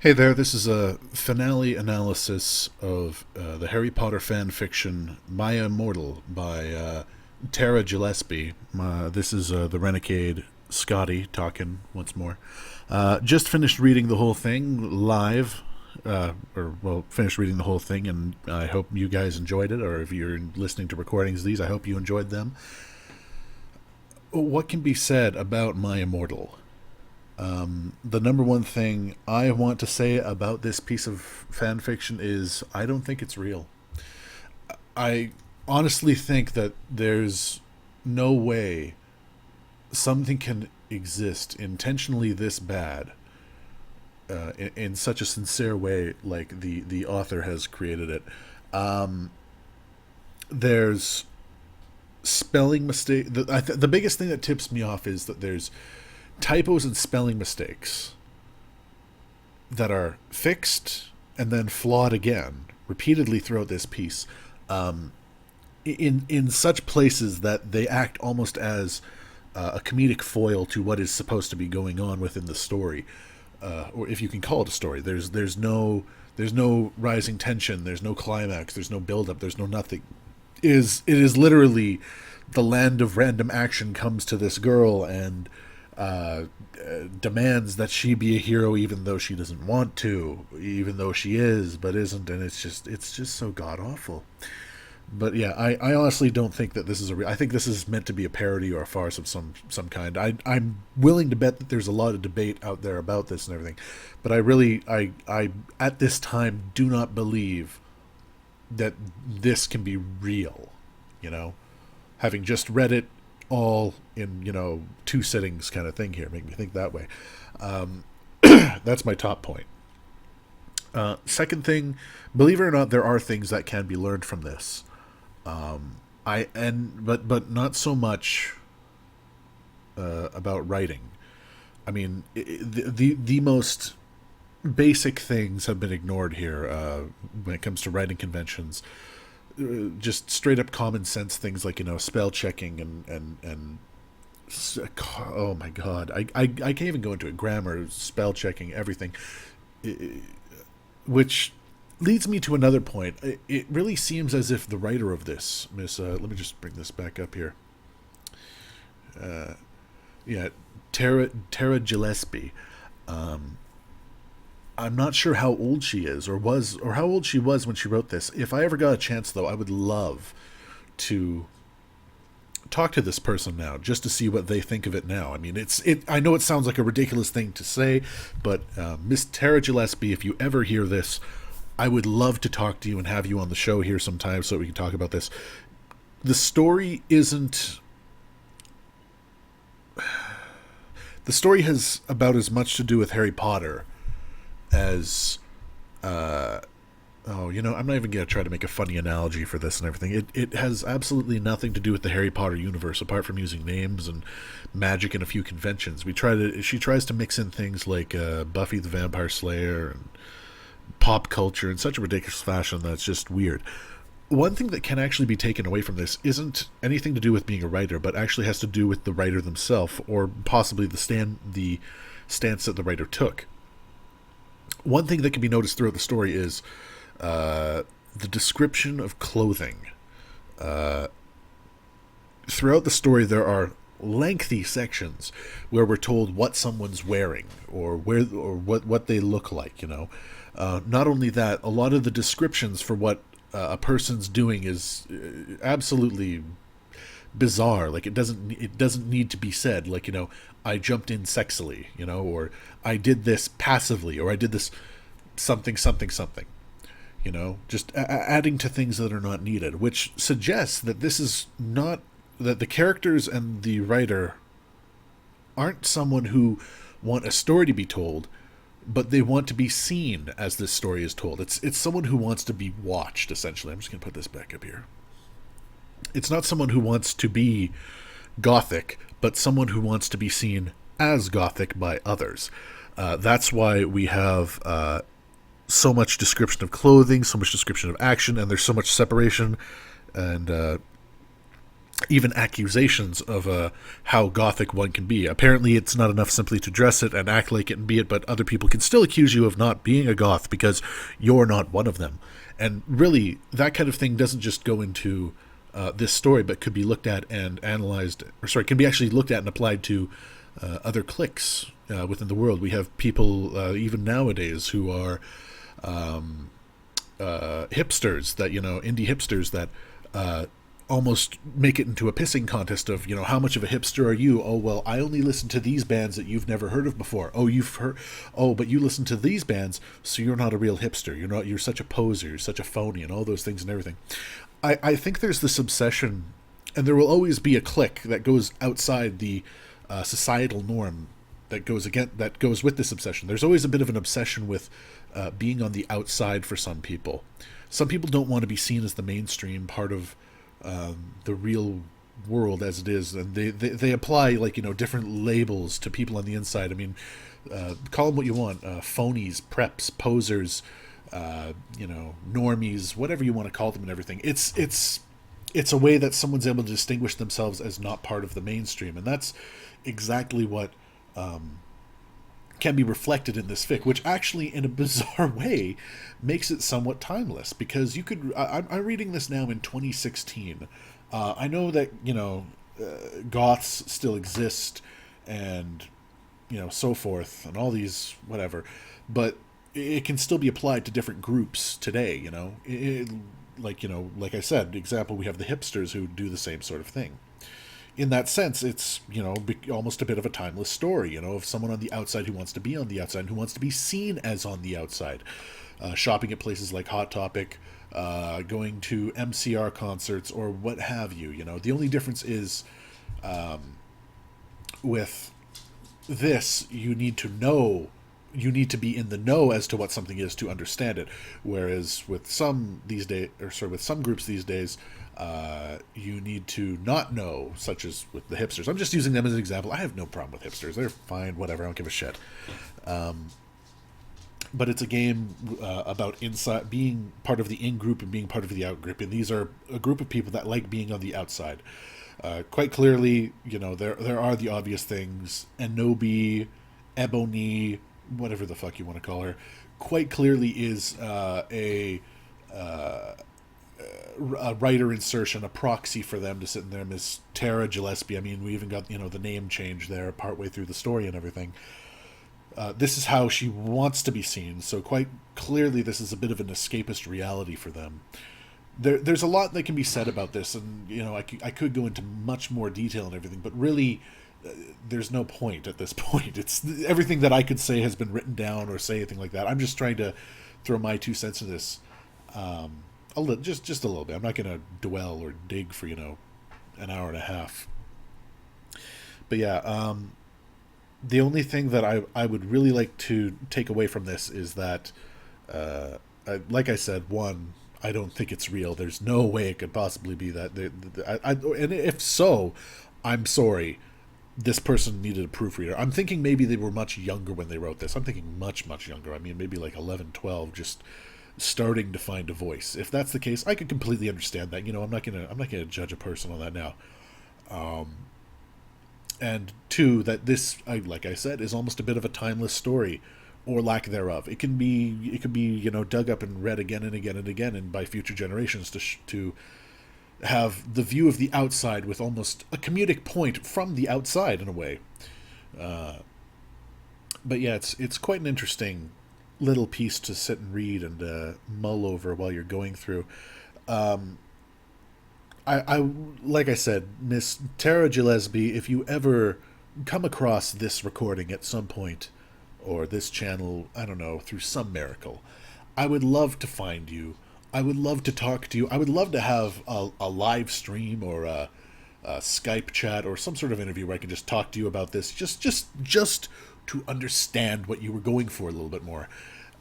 Hey there, this is a finale analysis of the Harry Potter fan fiction My Immortal by Tara Gillespie. This is the Renegade Scotty talking once more. Just finished reading the whole thing live, finished reading the whole thing, and I hope you guys enjoyed it, or if you're listening to recordings of these, I hope you enjoyed them. What can be said about My Immortal? The number one thing I want to say about this piece of fan fiction is I don't think it's real. I honestly think that there's no way something can exist intentionally this bad in such a sincere way like the author has created it. Um, there's spelling mistake. The biggest thing that tips me off is that there's typos and spelling mistakes that are fixed and then flawed again repeatedly throughout this piece, in such places that they act almost as a comedic foil to what is supposed to be going on within the story, or if you can call it a story. There's no rising tension. There's no climax. There's no build up. There's no nothing. It is literally the land of random action comes to this girl and uh, demands that she be a hero even though she doesn't want to, even though she is but isn't, and it's just so god awful. But yeah, I honestly don't think that this is I think this is meant to be a parody or a farce of some kind. I'm willing to bet that there's a lot of debate out there about this and everything, but I at this time do not believe that this can be real. You know, having just read it all in two sittings, kind of thing here, make me think that way. Um, that's my top point. Second thing, believe it or not, there are things that can be learned from this. I and but not so much about writing. I mean, the most basic things have been ignored here when it comes to writing conventions. Just straight up common sense things like spell checking and oh my god, I can't even go into it. Grammar, spell checking, everything. Which leads me to another point. It really seems as if the writer of this, Miss, let me just bring this back up here. Yeah, Tara Gillespie. Um, I'm not sure how old she is or how old she was when she wrote this. If I ever got a chance, though, I would love to talk to this person now just to see what they think of it now. I mean, I know it sounds like a ridiculous thing to say, but Miss Tara Gillespie, if you ever hear this, I would love to talk to you and have you on the show here sometime so we can talk about this. The story isn't. The story has about as much to do with Harry Potter as oh, I'm not even going to try to make a funny analogy for this and everything. It has absolutely nothing to do with the Harry Potter universe, apart from using names and magic and a few conventions. She tries to mix in things like Buffy the Vampire Slayer and pop culture in such a ridiculous fashion that it's just weird. One thing that can actually be taken away from this isn't anything to do with being a writer, but actually has to do with the writer themselves, or possibly the stance that the writer took. One thing that can be noticed throughout the story is the description of clothing. Uh, Throughout the story, there are lengthy sections where we're told what someone's wearing or what they look like. Not only that, a lot of the descriptions for what a person's doing is absolutely bizarre. Like it doesn't need to be said. Like I jumped in sexily, or I did this passively, or I did this something something something. Just adding to things that are not needed, which suggests that this is not that the characters and the writer aren't someone who want a story to be told, but they want to be seen as this story is told. It's someone who wants to be watched. Essentially, I'm just gonna put this back up here. It's not someone who wants to be gothic, but someone who wants to be seen as gothic by others. That's why we have so much description of clothing, so much description of action, and there's so much separation and even accusations of how gothic one can be. Apparently, it's not enough simply to dress it and act like it and be it, but other people can still accuse you of not being a goth because you're not one of them. And really, that kind of thing doesn't just go into this story, but could be looked at and analyzed, or sorry, can be actually looked at and applied to other cliques within the world. We have people, even nowadays, who are hipsters, that, indie hipsters that almost make it into a pissing contest of, how much of a hipster are you? Oh, well, I only listen to these bands that you've never heard of before. Oh, but you listen to these bands, so you're not a real hipster. You're such a poser, you're such a phony, and all those things and everything. I think there's this obsession, and there will always be a clique that goes outside the societal norm that goes with this obsession. There's always a bit of an obsession with being on the outside for some people. Some people don't want to be seen as the mainstream part of the real world as it is, and they apply different labels to people on the inside. I mean, call them what you want: phonies, preps, posers, normies, whatever you want to call them, and everything. It's a way that someone's able to distinguish themselves as not part of the mainstream, and that's exactly what can be reflected in this fic, which actually, in a bizarre way, makes it somewhat timeless. Because you could, I'm reading this now in 2016. I know that goths still exist, and so forth, and all these whatever, but it can still be applied to different groups today. Like I said, example, we have the hipsters who do the same sort of thing. In that sense, it's almost a bit of a timeless story, of someone on the outside who wants to be on the outside, who wants to be seen as on the outside, shopping at places like Hot Topic, going to MCR concerts, or what have you. The only difference is, with this, you need to be in the know as to what something is to understand it. Whereas with some groups these days, you need to not know, such as with the hipsters. I'm just using them as an example. I have no problem with hipsters. They're fine, whatever. I don't give a shit. But it's a game about inside, being part of the in-group and being part of the out-group. And these are a group of people that like being on the outside. Quite clearly, there are the obvious things. Enobi, Ebony, whatever the fuck you want to call her, quite clearly is a writer insertion, a proxy for them to sit in there. Miss Tara Gillespie. I mean, we even got the name change there partway through the story and everything. This is how she wants to be seen. So quite clearly, this is a bit of an escapist reality for them. There's a lot that can be said about this, and I could go into much more detail and everything, but really, there's no point at this point. It's everything that I could say has been written down or say anything like that. I'm just trying to throw my 2 cents into this. Just a little bit. I'm not going to dwell or dig for an hour and a half. But yeah, the only thing that I would really like to take away from this is that, like I said, one, I don't think it's real. There's no way it could possibly be that. And if so, I'm sorry. This person needed a proofreader. I'm thinking maybe they were much younger when they wrote this. I'm thinking much, much younger. I mean, maybe like 11, 12, just starting to find a voice. If that's the case, I could completely understand that. I'm not gonna judge a person on that now. And two, that this, like I said, is almost a bit of a timeless story, or lack thereof. It can be dug up and read again and again and again, and by future generations to have the view of the outside with almost a comedic point from the outside in a way. But yeah, it's quite an interesting little piece to sit and read and mull over while you're going through. I like I said, Miss Tara Gillespie, if you ever come across this recording at some point, or this channel, I don't know, through some miracle, I would love to find you. I would love to talk to you. I would love to have a live stream or a Skype chat or some sort of interview where I can just talk to you about this, just to understand what you were going for a little bit more.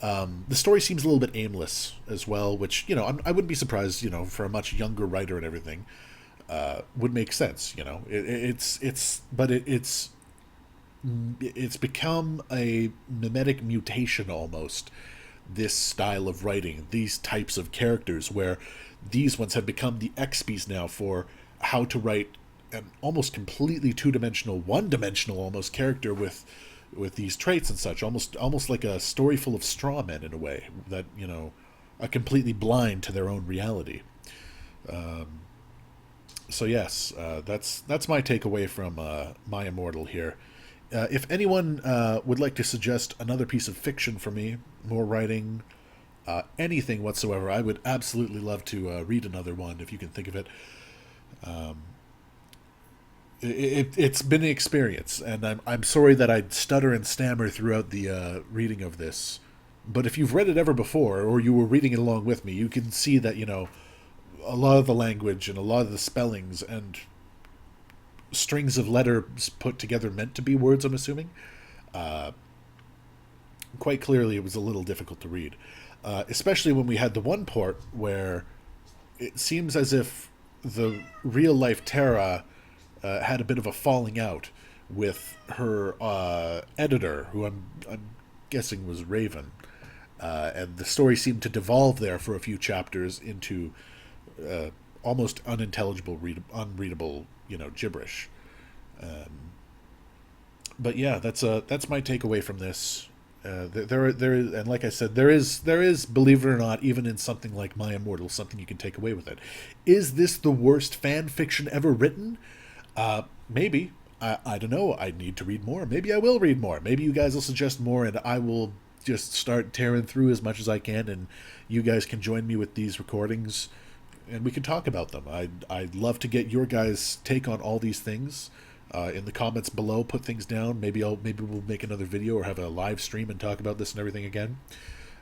The story seems a little bit aimless as well, which I wouldn't be surprised. For a much younger writer and everything, would make sense. It's become a mimetic mutation almost. This style of writing, these types of characters, where these ones have become the XPs now for how to write an almost completely two-dimensional, one-dimensional almost character with these traits and such, almost like a story full of straw men in a way that are completely blind to their own reality. So yes, that's my takeaway from My Immortal here. If anyone would like to suggest another piece of fiction for me, more writing, anything whatsoever, I would absolutely love to read another one if you can think of it. It's been an experience, and I'm sorry that I stutter and stammer throughout the reading of this. But if you've read it ever before, or you were reading it along with me, you can see that a lot of the language and a lot of the spellings and strings of letters put together meant to be words. I'm assuming. Quite clearly, it was a little difficult to read, especially when we had the one part where it seems as if the real life Tara had a bit of a falling out with her editor, who I'm guessing was Raven, and the story seemed to devolve there for a few chapters into almost unintelligible, unreadable, gibberish. But yeah, that's my takeaway from this. There is, and like I said, there is, believe it or not, even in something like My Immortal, something you can take away with it. Is this the worst fan fiction ever written? Maybe. I don't know. I need to read more. Maybe I will read more. Maybe you guys will suggest more, and I will just start tearing through as much as I can, and you guys can join me with these recordings, and we can talk about them. I'd love to get your guys' take on all these things. In the comments below, put things down. Maybe we'll make another video or have a live stream and talk about this and everything again.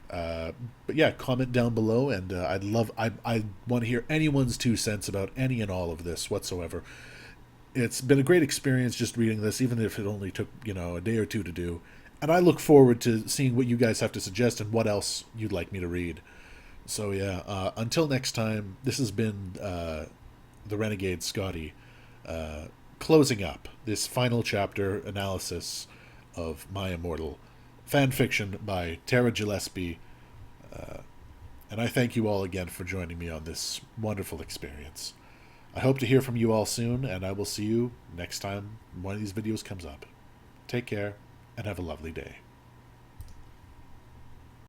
But yeah, comment down below, and I want to hear anyone's 2 cents about any and all of this whatsoever. It's been a great experience just reading this, even if it only took a day or two to do. And I look forward to seeing what you guys have to suggest and what else you'd like me to read. So yeah, until next time, this has been the Renegade Scotty, closing up this final chapter analysis of My Immortal, fan fiction by Tara Gillespie. And I thank you all again for joining me on this wonderful experience. I hope to hear from you all soon, and I will see you next time one of these videos comes up. Take care, and have a lovely day.